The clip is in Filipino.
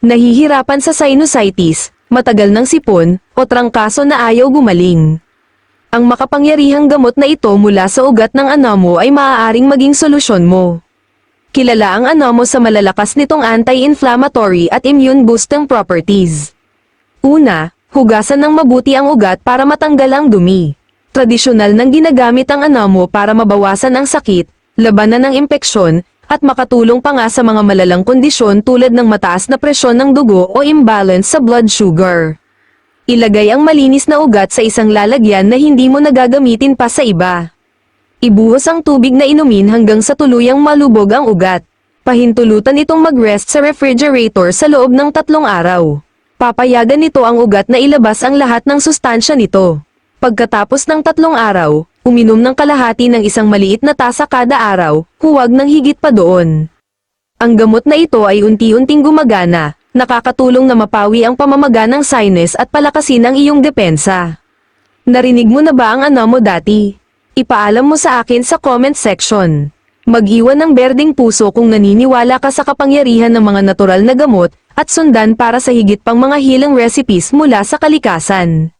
nahihirapan sa sinusitis, matagal ng sipon, o trangkaso na ayaw gumaling. Ang makapangyarihang gamot na ito mula sa ugat ng anamo ay maaaring maging solusyon mo. Kilala ang anamo sa malalakas nitong anti-inflammatory at immune-boosting properties. Una, hugasan ng mabuti ang ugat para matanggal ang dumi. Tradisyonal nang ginagamit ang anamo para mabawasan ang sakit, labanan ng impeksyon, at makatulong pa nga sa mga malalang kondisyon tulad ng mataas na presyon ng dugo o imbalance sa blood sugar. Ilagay ang malinis na ugat sa isang lalagyan na hindi mo nagagamitin pa sa iba. Ibuhos ang tubig na inumin hanggang sa tuluyang malubog ang ugat. Pahintulutan itong mag-rest sa refrigerator sa loob ng 3 araw. Papayagan nito ang ugat na ilabas ang lahat ng sustansya nito. Pagkatapos ng 3 araw, uminom ng kalahati ng isang maliit na tasa kada araw, huwag ng higit pa doon. Ang gamot na ito ay unti-unting gumagana, nakakatulong na mapawi ang pamamaga ng sinus at palakasin ang iyong depensa. Narinig mo na ba ang anamo dati? Ipaalam mo sa akin sa comment section. Mag-iwan ng berdeng puso kung naniniwala ka sa kapangyarihan ng mga natural na gamot, at sundan para sa higit pang mga healing recipes mula sa kalikasan.